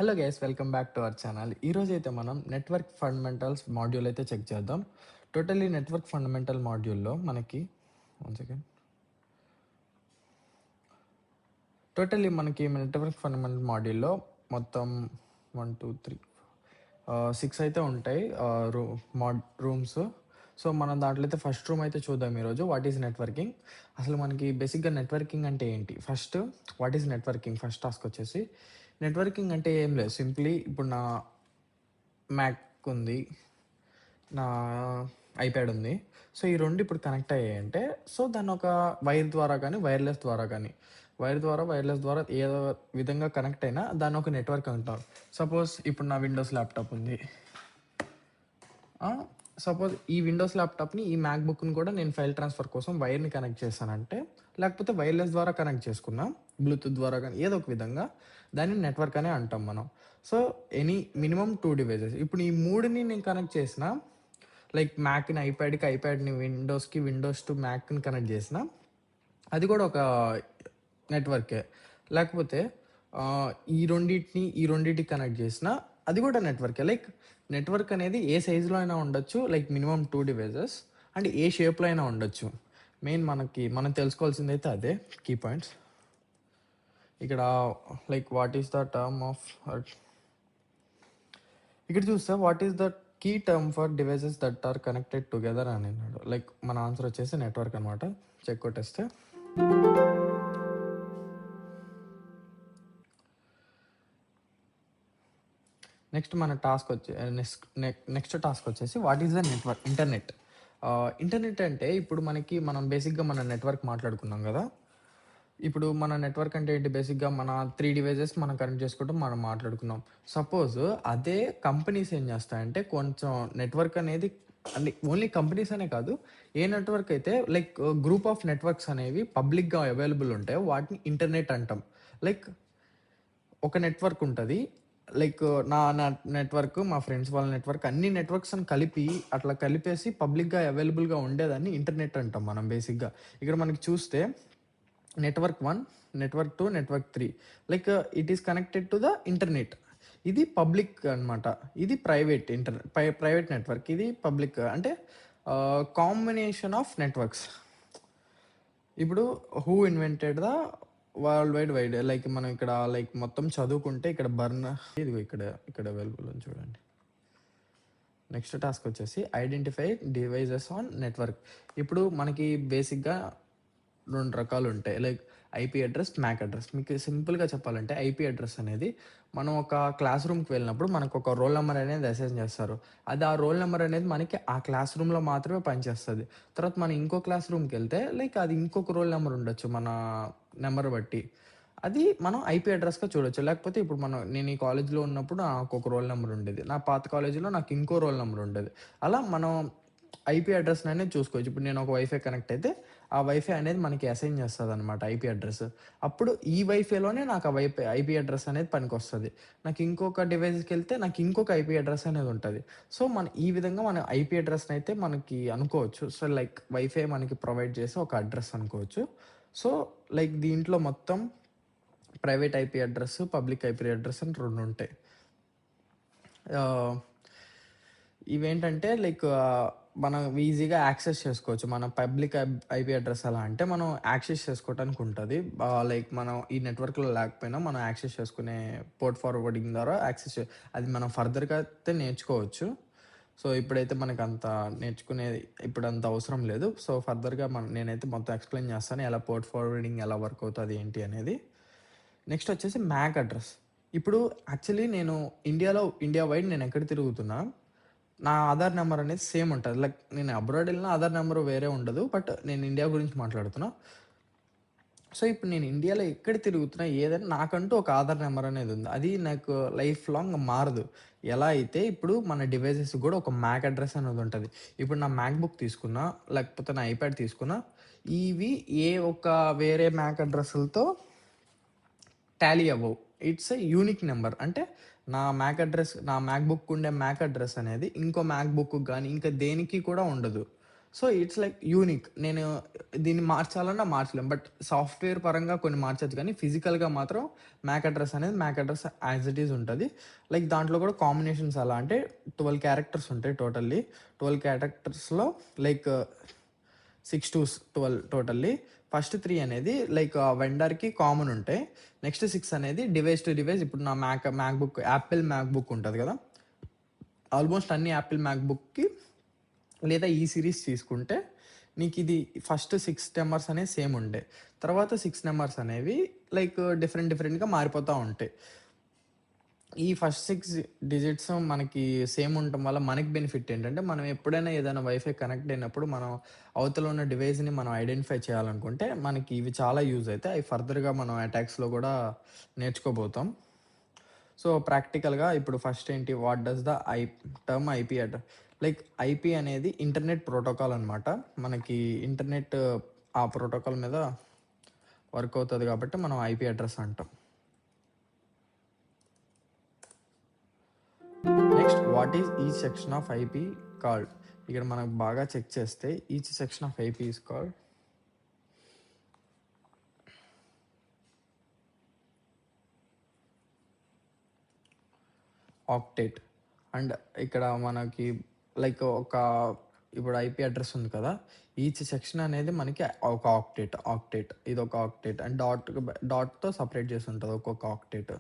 Hello guys, welcome back to our channel. ఈరోజు అయితే మనం నెట్వర్క్ ఫండమెంటల్స్ మాడ్యూల్ అయితే చెక్ చేద్దాం. టోటలీ నెట్వర్క్ ఫండమెంటల్ మాడ్యూల్లో మనకి నెట్వర్క్ ఫండమెంటల్ మాడ్యూల్లో మొత్తం 1 2 3 6 అయితే ఉంటాయి రూమ్స్. సో మనం దాంట్లో అయితే ఫస్ట్ రూమ్ అయితే చూద్దాం ఈరోజు. వాట్ ఈజ్ నెట్వర్కింగ్, అసలు మనకి బేసిక్గా నెట్వర్కింగ్ అంటే ఏంటి. First what is networking, first task వచ్చేసి నెట్వర్కింగ్ అంటే ఏం లేదు, సింప్లీ ఇప్పుడు నా మ్యాక్ ఉంది, నా ఐప్యాడ్ ఉంది. సో ఈ రెండు ఇప్పుడు కనెక్ట్ అయ్యాయంటే సో దాన్ని ఒక వైర్ ద్వారా కానీ వైర్లెస్ ద్వారా ఏదో విధంగా కనెక్ట్ అయినా దాన్ని ఒక నెట్వర్క్ అంటారు. సపోజ్ ఇప్పుడు నా విండోస్ ల్యాప్టాప్ ఉంది. సపోజ్ ఈ విండోస్ ల్యాప్టాప్ని ఈ మ్యాక్బుక్ని కూడా నేను ఫైల్ ట్రాన్స్ఫర్ కోసం వైర్ని కనెక్ట్ చేశానంటే, లేకపోతే వైర్లెస్ ద్వారా కనెక్ట్ చేసుకున్నా, బ్లూటూత్ ద్వారా కానీ ఏదో ఒక విధంగా దాన్ని నెట్వర్క్ అనే అంటాం మనం. సో ఎనీ మినిమం 2 డివైజెస్, ఇప్పుడు ఈ మూడుని నేను కనెక్ట్ చేసిన, లైక్ మ్యాక్ని ఐప్యాడ్కి, ఐప్యాడ్ని విండోస్కి, విండోస్ టు మ్యాక్ని కనెక్ట్ చేసిన, అది కూడా ఒక నెట్వర్కే. లేకపోతే ఈ రెండింటికి కనెక్ట్ చేసిన, అది కూడా నెట్వర్కే. లైక్ నెట్వర్క్ అనేది ఏ సైజులో అయినా ఉండొచ్చు, లైక్ మినిమం 2 డివైజెస్, అండ్ ఏ షేప్లో అయినా ఉండొచ్చు. మెయిన్ మనం తెలుసుకోవాల్సింది అయితే అదే కీ పాయింట్స్. ఇక్కడ like what is the term of, ఇక్కడ చూస్తే what is the key term for devices that are connected together అని అన్నాడు. లైక్ మన ఆన్సర్ వచ్చేసి నెట్వర్క్ అనమాట. చెక్ కొట్టేస్తే నెక్స్ట్ టాస్క్ వచ్చేసి what is the network. Internet అంటే ఇప్పుడు మనం బేసిక్గా మన నెట్వర్క్ మాట్లాడుకున్నాం కదా. ఇప్పుడు మన నెట్వర్క్ అంటే ఏంటి, బేసిక్గా మన 3 డివైజెస్ మనం కనెక్ట్ చేసుకుంటాం, మనం మాట్లాడుకున్నాం. సపోజ్ అదే కంపెనీస్ ఏం చేస్తాయంటే కొంచెం నెట్వర్క్ అనేది, అంటే ఓన్లీ కంపెనీస్ అనే కాదు, ఏ నెట్వర్క్ అయితే లైక్ గ్రూప్ ఆఫ్ నెట్వర్క్స్ అనేవి పబ్లిక్గా అవైలబుల్ ఉంటాయో వాటిని ఇంటర్నెట్ అంటాం. లైక్ ఒక నెట్వర్క్ ఉంటుంది, లైక్ నా నెట్వర్క్, మా ఫ్రెండ్స్ వాళ్ళ నెట్వర్క్, అన్ని నెట్వర్క్స్ అని అట్లా కలిపేసి పబ్లిక్గా అవైలబుల్గా ఉండేదాన్ని ఇంటర్నెట్ అంటాం మనం బేసిక్గా. ఇక్కడ మనకి చూస్తే network 1, network 2, network 3, like it is connected to the internet. ఇది పబ్లిక్ అనమాట, ఇది ప్రైవేట్ నెట్వర్క్, ఇది పబ్లిక్. అంటే కాంబినేషన్ ఆఫ్ నెట్వర్క్స్. ఇప్పుడు who invented the world wide, like మనం ఇక్కడ లైక్ మొత్తం చదువుకుంటే ఇక్కడ ఇదిగో ఇక్కడ అవైలబుల్ అని చూడండి. నెక్స్ట్ టాస్క్ వచ్చేసి ఐడెంటిఫై డివైజెస్ ఆన్ నెట్వర్క్. ఇప్పుడు మనకి బేసిక్గా 2 రకాలు ఉంటాయి, like IP address, MAC address. మీకు సింపుల్గా చెప్పాలంటే ఐపీ అడ్రస్ అనేది మనం ఒక క్లాస్ రూమ్కి వెళ్ళినప్పుడు మనకు ఒక రోల్ నెంబర్ అనేది అసైన్ చేస్తారు. అది ఆ రోల్ నెంబర్ అనేది మనకి ఆ క్లాస్ రూమ్లో మాత్రమే పనిచేస్తుంది. తర్వాత మనం ఇంకో క్లాస్ రూమ్కి వెళ్తే లైక్ అది ఇంకొక రోల్ నెంబర్ ఉండొచ్చు, మన నెంబర్ బట్టి అది మనం ఐపీ అడ్రస్గా చూడొచ్చు. లేకపోతే ఇప్పుడు నేను ఈ కాలేజ్లో ఉన్నప్పుడు నాకు ఒక రోల్ నెంబర్ ఉండేది, నా పాత కాలేజీలో నాకు ఇంకో రోల్ నెంబర్ ఉండేది. అలా మనం ఐపీ అడ్రస్ అనేది చూసుకోవచ్చు. ఇప్పుడు నేను ఒక వైఫై కనెక్ట్ అయితే ఆ వైఫై అనేది మనకి అసైన్ చేస్తుంది అనమాట ఐపీ అడ్రస్. అప్పుడు ఈ వైఫైలోనే నాకు ఆ ఐపీ అడ్రస్ అనేది పనికి వస్తుంది. నాకు ఇంకొక డివైస్కి వెళ్తే నాకు ఇంకొక ఐపీ అడ్రస్ అనేది ఉంటుంది. సో ఈ విధంగా మన ఐపీ అడ్రస్ని అయితే మనకి అనుకోవచ్చు. సో లైక్ వైఫై మనకి ప్రొవైడ్ చేసి ఒక అడ్రస్ అనుకోవచ్చు. సో లైక్ దీంట్లో మొత్తం private IP address, public IP address అని 2 ఉంటాయి. ఇవేంటంటే లైక్ మనం ఈజీగా యాక్సెస్ చేసుకోవచ్చు. మన పబ్లిక్ ఐపీ అడ్రస్ ఎలా అంటే మనం యాక్సెస్ చేసుకోవడానికి ఉంటుంది. లైక్ మనం ఈ నెట్వర్క్లో లేకపోయినా మనం యాక్సెస్ చేసుకునే పోర్ట్ ఫార్వర్డింగ్ ద్వారా అది మనం ఫర్దర్గా అయితే నేర్చుకోవచ్చు. సో ఇప్పుడైతే మనకు అంత నేర్చుకునేది ఇప్పుడు అంత అవసరం లేదు. సో ఫర్దర్గా నేనైతే మొత్తం ఎక్స్ప్లెయిన్ చేస్తాను ఎలా పోర్ట్ ఫార్వర్డింగ్ ఎలా వర్క్ అవుతుంది ఏంటి అనేది. నెక్స్ట్ వచ్చేసి మ్యాక్ అడ్రస్. ఇప్పుడు యాక్చువల్లీ నేను ఇండియా వైడ్ నేను ఎక్కడ తిరుగుతున్నా, నా ఆధార్ నెంబర్ అనేది సేమ్ ఉంటుంది. లైక్ నేను అబ్రాడ్ వెళ్ళినా ఆధార్ నెంబర్ వేరే ఉండదు, బట్ నేను ఇండియా గురించి మాట్లాడుతున్నా. సో ఇప్పుడు నేను ఇండియాలో ఎక్కడ తిరుగుతున్నా ఏదైనా నాకంటూ ఒక ఆధార్ నెంబర్ అనేది ఉంది. అది నాకు లైఫ్ లాంగ్ మారదు. ఎలా అయితే ఇప్పుడు మన డివైజెస్ కూడా ఒక మ్యాక్ అడ్రస్ అనేది ఉంటుంది. ఇప్పుడు నా మ్యాక్బుక్ తీసుకున్నా, లేకపోతే నా ఐప్యాడ్ తీసుకున్నా, ఇవి ఏ ఒక వేరే మ్యాక్ అడ్రస్లతో టాలీ అవ్వవు. It's a unique number. అంటే నా మ్యాక్బుక్ ఉండే మ్యాక్ అడ్రస్ అనేది ఇంకో మ్యాక్బుక్ కానీ ఇంకా దేనికి కూడా ఉండదు. So it's like unique. నేను దీన్ని మార్చాలన్నా మార్చలేం. బట్ సాఫ్ట్‌వేర్ పరంగా కొన్ని మార్చొచ్చు కానీ ఫిజికల్‌గా మాత్రం మ్యాక్ అడ్రెస్ అనేది MAC address as it is ఉంటది. లైక్ దాంట్లో కూడా కాంబినేషన్స్ ఎలా అంటే 12 క్యారెక్టర్స్ ఉంటాయి టోటల్లీ. 12 క్యారెక్టర్స్‌లో లైక్ 6-12 టోటల్లీ. ఫస్ట్ 3 అనేది లైక్ వెండర్‌కి కామన్ ఉంటాయి. నెక్స్ట్ 6 అనేది డివైస్ టు డివైస్. ఇప్పుడు నా మ్యాక్‌బుక్ యాపిల్ మ్యాక్‌బుక్ ఉంటది కదా! ఆల్మోస్ట్ అన్ని యాపిల్ మ్యాక్‌బుక్‌కి లేదా ఈ సిరీస్ తీసుకుంటే నీకిది ఫస్ట్ 6 నెంబర్స్ అనేవి సేమ్ ఉంటాయి. తర్వాత 6 నెంబర్స్ అనేవి లైక్ డిఫరెంట్‌గా మారిపోతా ఉంటాయి. ఈ ఫస్ట్ 6 డిజిట్స్ మనకి సేమ్ ఉండటం వల్ల మనకి బెనిఫిట్ ఏంటంటే, మనం ఎప్పుడైనా ఏదైనా వైఫై కనెక్ట్ అయినప్పుడు మనం అవతల ఉన్న డివైస్‌ని మనం ఐడెంటిఫై చేయాలనుకుంటే, మనకి ఇవి చాలా యూజ్ అయితాయి. అవి ఫర్దర్‌గా మనం అటాక్స్‌లో గూడా నేర్చుకోబోతాం. సో, ప్రాక్టికల్‌గా ఇప్పుడు ఫస్ట్ ఏంటి? What does the term IP like IP అనేది ఇంటర్నెట్ ప్రోటోకాల్ అనమాట. మనకి ఇంటర్నెట్ ఆ ప్రోటోకాల్ మీద వర్క్ అవుతది కాబట్టి మనం ఐపీ అడ్రెస్ అంటాం. Next what is each section of IP called? ఇక్కడ మనకు బాగా చెక్ చేస్తే each section of IP is called octet. And ఇక్కడ మనకి లైక్ ఇప్పుడు ఐపీ అడ్రస్ ఉంది కదా! ఈచ్ సెక్షన్ అనేది మనకి ఒక ఆక్టేట్. ఇదొక ఆక్టేట్ అండ్ డాట్‌తో సెపరేట్ చేసి ఉంటది ఒక్కొక్క ఆక్టేట్.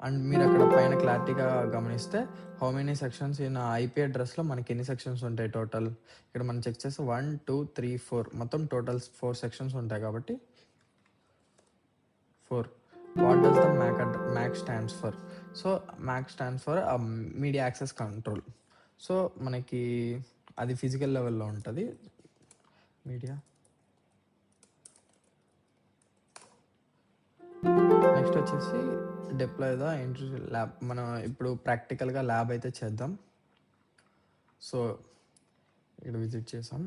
అండ్ మీరక్కడ పైన క్లారిటీగా గమనిస్తే how many sections in IP అడ్రస్‌లో మనకి ఎన్ని సెక్షన్స్ ఉంటాయి టోటల్? ఇక్కడ మనం చెక్ చేస్తే 1, 2, 3, 4 మొత్తం టోటల్ 4 సెక్షన్స్ ఉంటాయి కాబట్టి 4. What does the MAC stands for? So, MAC stands for media access control. So, మనకి అది ఫిజికల్ లెవెల్‌లో ఉంటది. మీడియా. నెక్స్ట్ వచ్చేసి డిప్లాయ్ ద ఇంటర్నల్ ల్యాబ్. మనం ఇప్పుడు ప్రాక్టికల్‌గా ల్యాబ్ అయితే చేద్దాం. సో, ఇక్కడ విజిట్ చేసాం.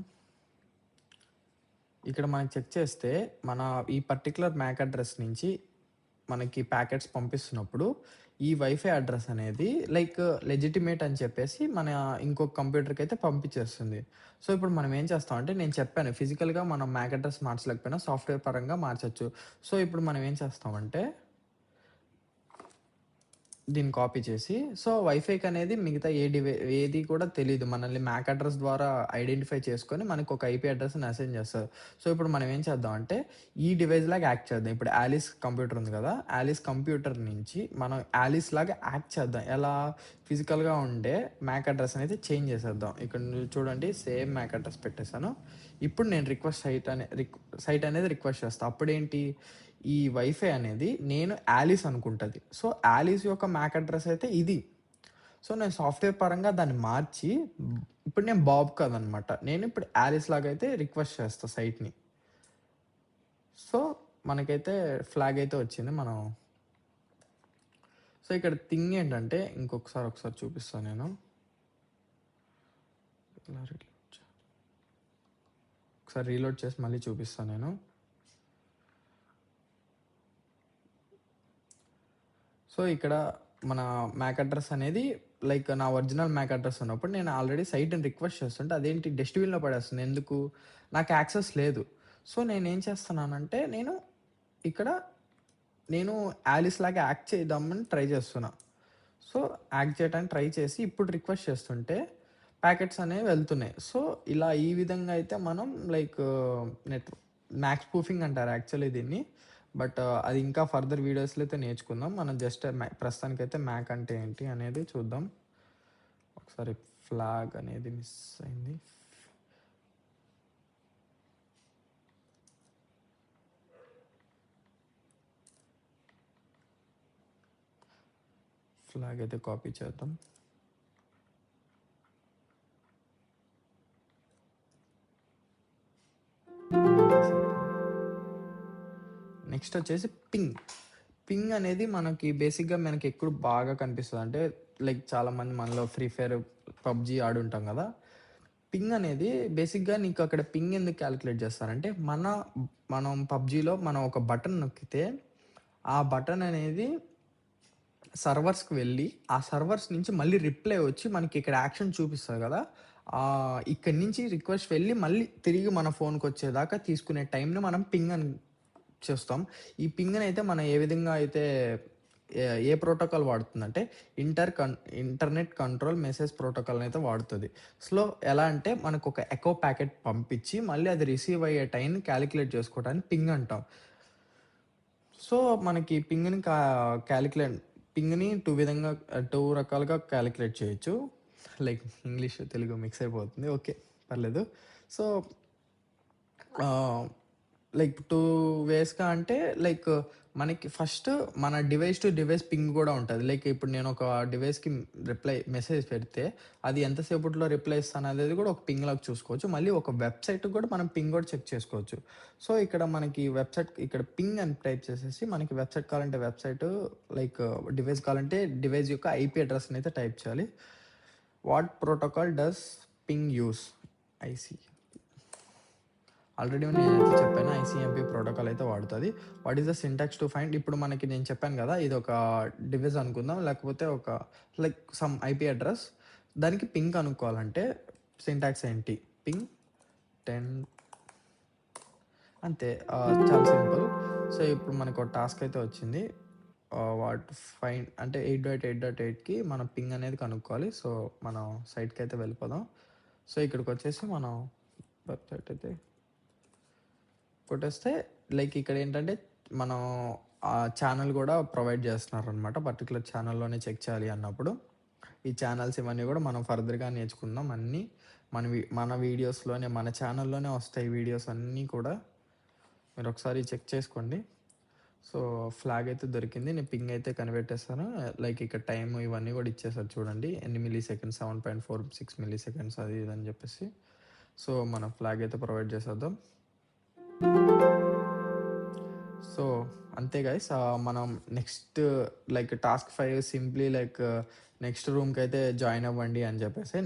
ఇక్కడ మనకి చెక్ చేస్తే మన ఈ పర్టిక్యులర్ మ్యాక్ అడ్రస్ నుంచి మనకి ప్యాకెట్స్ పంపిస్తున్నప్పుడు ఈ వైఫై అడ్రస్ అనేది లైక్ లెజిటిమేట్ అని చెప్పేసి మన ఇంకొక కంప్యూటర్కి అయితే పంపించేస్తుంది. సో ఇప్పుడు మనం ఏం చేస్తామంటే నేను చెప్పాను ఫిజికల్గా మనం మ్యాక్ అడ్రస్ మార్చలేకపోయినా సాఫ్ట్వేర్ పరంగా మార్చచ్చు. సో ఇప్పుడు మనం ఏం చేస్తామంటే దీన్ని కాపీ చేసి సో వైఫైకి అనేది మిగతా ఏది కూడా తెలీదు. మనల్ని మ్యాక్ అడ్రస్ ద్వారా ఐడెంటిఫై చేసుకొని మనకు ఒక ఐపీ అడ్రస్‌ని అసైన్ చేస్తారు. సో ఇప్పుడు మనం ఏం చేద్దాం అంటే ఈ డివైస్ లాగా యాక్ట్ చేద్దాం. ఇప్పుడు యాలిస్ కంప్యూటర్ ఉంది కదా! యాలిస్ కంప్యూటర్ నుంచి మనం యాలిస్ లాగా యాక్ట్ చేద్దాం. ఎలా? ఫిజికల్‌గా ఉండే మ్యాక్ అడ్రస్ అనేది చేంజ్ చేసేద్దాం. ఇక్కడ చూడండి సేమ్ మ్యాక్ అడ్రస్ పెట్టేసాను. ఇప్పుడు నేను సైట్ అనేది రిక్వెస్ట్ చేస్తా. అప్పుడేంటి? ఈ వైఫై అనేది నేను యాలిస్ అనుకుంటది. సో, యాలిస్ యొక్క మ్యాక్ అడ్రస్ అయితే ఇది. సో, నేను సాఫ్ట్‌వేర్ పరంగా దాన్ని మార్చి ఇప్పుడు నేను బాబ్ కాదనమాట. నేను ఇప్పుడు యాలిస్ లాగా అయితే రిక్వెస్ట్ చేస్తా సైట్‌ని. సో, మనకైతే ఫ్లాగ్ అయితే వచ్చింది. సో, ఇక్కడ థింగ్ ఏంటంటే ఒకసారి చూపిస్తాను నేను. ఒకసారి రీలోడ్ చేసి మళ్ళీ చూపిస్తాను నేను. సో, ఇక్కడ మన మ్యాక్ అడ్రస్ అనేది లైక్ నా ఒరిజినల్ మ్యాక్ అడ్రస్ ఉన్నప్పుడు నేను ఆల్రెడీ సైట్‌ని రిక్వెస్ట్ చేస్తుంటే అదేంటి డస్ట్‌బిన్‌లో పడేస్తుంది. ఎందుకు? నాకు యాక్సెస్ లేదు. సో, నేనేం చేస్తున్నానంటే ఇక్కడ నేను యాలిస్ లాగా యాక్ట్ చేద్దామని ట్రై చేస్తున్నా. సో, యాక్ట్ చేయడానికి ట్రై చేసి ఇప్పుడు రిక్వెస్ట్ చేస్తుంటే ప్యాకెట్స్ అనేవి వెళ్తున్నాయి. సో, ఈ విధంగా అయితే మనం లైక్ మ్యాక్ స్పూఫింగ్ అంటారు యాక్చువల్లీ దీన్ని. బట్ అది ఇంకా ఫర్దర్ వీడియోస్‌లో అయితే నేర్చుకుందాం. మనం జస్ట్ ప్రస్తుతానికైతే మ్యాక్ అంటే ఏంటి అనేది చూద్దాం. ఒకసారి ఫ్లాగ్ అనేది మిస్ అయింది. ఫ్లాగ్ అయితే కాపీ చేద్దాం. నెక్స్ట్ వచ్చేసి పింగ్ అనేది మనకి బేసిక్‌గా మనకి ఎప్పుడు బాగా కనిపిస్తది అంటే లైక్ చాలామంది మనలో ఫ్రీ ఫైర్, పబ్‌జీ ఆడుంటాం కదా! పింగ్ అనేది బేసిక్‌గా నీకు అక్కడ పింగ్ ఎందుకు క్యాలిక్యులేట్ చేస్తారంటే మనం పబ్‌జీలో మనం ఒక బటన్ నొక్కితే ఆ బటన్ అనేది సర్వర్స్‌కి వెళ్ళి ఆ సర్వర్స్ నుంచి మళ్ళీ రిప్లై వచ్చి మనకి ఇక్కడ యాక్షన్ చూపిస్తది కదా! ఇక్కడి నుంచి రిక్వెస్ట్ వెళ్ళి మళ్ళీ తిరిగి మన ఫోన్‌కొచ్చేదాకా తీసుకునే టైంని మనం పింగ్ అని చేస్తాం. ఈ పింగ్‌నయితే మనం ఏ విధంగా అయితే ఏ ప్రోటోకాల్ వాడుతుందంటే ఇంటర్నెట్ కంట్రోల్ మెసేజ్ ప్రోటోకాల్‌నయితే వాడుతది. ఎలా అంటే మనకొక ఎకో ప్యాకెట్ పంపించి మళ్ళీ అది రిసీవ్ అయ్యే టైంని కాలిక్యులేట్ చేసుకోవటాన్ని పింగ్ అంటాం. సో, మనకి క్యాలిక్యులేట్ పింగ్‌ని 2 రకాలుగా క్యాలిక్యులేట్ చేయొచ్చు. లైక్ ఇంగ్లీష్, తెలుగు మిక్స్ అయిపోతుంది. ఓకే. పర్లేదు. సో, ఆహ్, లైక్ 2 వేస్‌గా అంటే లైక్ మనకి ఫస్ట్ మన డివైస్ టు డివైస్ పింగ్ గూడా ఉంటది. లైక్ ఇప్పుడు నేను ఒక డివైస్‌కి మెసేజ్ పెడితే అది ఎంత సేపట్లో రిప్లై ఇస్తాననేది గూడా ఒక పింగ్ లాగా చూసుకోవచ్చు. మళ్ళీ ఒక వెబ్‌సైట్‌కి గూడా మనం పింగ్ గూడా చెక్ చేసుకోవచ్చు. సో, ఇక్కడ మనకి వెబ్‌సైట్ ఇక్కడ పింగ్ అని టైప్ చేసేసి మనకి వెబ్‌సైట్ కావాలంటే వెబ్‌సైటు, లైక్ డివైస్ కావాలంటే డివైస్ యొక్క ఐపీ అడ్రెస్‌నయితే టైప్ చేయాలి. What protocol does ping use? ఐసీ ఆల్రెడీ నేనైతే చెప్పాను. ఐసీఎంపీ ప్రోటోకాల్ అయితే వాడుతది. What is the syntax to find? ఇప్పుడు మనకి నేను చెప్పాను గదా! ఇదొక డివైస్ అనుకుందాం. లేకపోతే లైక్ సమ్ ఐపీ అడ్రెస్. దానికి పింగ్ కనుక్కోవాలంటే సింటాక్స్ ఏంటి? పింగ్ 10 అంతే. చాలా సింపుల్. సో, ఇప్పుడు మనకో టాస్క్ అయితే వచ్చింది. వాట్ ఫైండ్ అంటే 8.8.8కి మనం పింగ్ అనేది కనుక్కోవాలి. సో, మనం సైట్‌కైతే వెళ్ళిపోదాం. సో, ఇక్కడికొచ్చేసి మనం వెబ్‌సైట్ అయితే కొట్టేస్తే లైక్ ఇక్కడేంటంటే మనం ఛానెల్ గూడా ప్రొవైడ్ జేస్తున్నారనమాట. పర్టిక్యులర్ ఛానెల్‌లోనే చెక్ చేయాలి అన్నప్పుడు. ఈ ఛానెల్స్ ఇవన్నీ గూడా మనం ఫర్దర్‌గా నేర్చుకుందాం. అన్నీ మన వీడియోస్‌లోనే మన ఛానెల్‌లోనే వస్తాయి వీడియోస్ అన్నీ కూడా. మీరొకసారి చెక్ చేసుకోండి. సో, ఫ్లాగ్ అయితే దొరికింది. నేను పింగ్ అయితే కనిపెట్టేసాను. లైక్ ఇక్కడ టైమ్ ఇవన్నీ గూడా ఇచ్చేసారు చూడండి. ఎన్ని మిల్లీ సెకండ్స్ 7.46 మిల్లీ సెకండ్స్ అది ఇది అని జెప్పేసి. సో, మనం ఫ్లాగ్ అయితే ప్రొవైడ్ చేసేద్దాం. సో, అంతే గైస్. మనం next like task 5 simply like next రూమ్‌కైతే జాయిన్ అవ్వండి అని చెప్పేసి.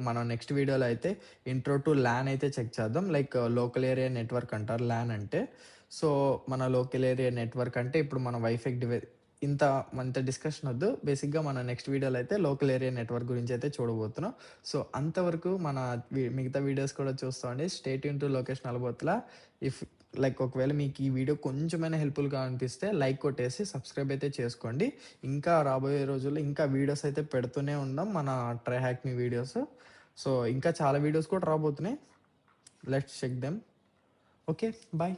మనం నెక్స్ట్ వీడియోలో అయితే ఇంట్రో టు ల్యాన్ అయితే చెక్ చేద్దాం. లైక్ లోకల్ ఏరియా నెట్వర్క్ అంటారు ల్యాన్ అంటే. సో, మన లోకల్ ఏరియా నెట్వర్క్ అంటే ఇప్పుడు మన వైఫై ఇంత డిస్కషన్ వద్దు. బేసిక్‌గా మన నెక్స్ట్ వీడియోలో అయితే లోకల్ ఏరియా నెట్వర్క్ గురించి అయితే చూడబోతున్నాం. సో, అంతవరకు మన మిగతా వీడియోస్ కూడా చూస్తామండి. Stay tune to Lokesh Nalabothula. If like ఒకవేళ మీకు ఈ వీడియో కొంచెమైనా హెల్ప్‌ఫుల్‌గా అనిపిస్తే లైక్ కొట్టేసి సబ్స్క్రైబ్ అయితే చేసుకోండి. ఇంకా రాబోయే రోజుల్లో ఇంకా వీడియోస్ అయితే పెడుతూనే ఉన్నాం. మన try hack me videos. So, ఇంకా చాలా వీడియోస్ కూడా రాబోతున్నాయి. Let's check them. Okay. Bye.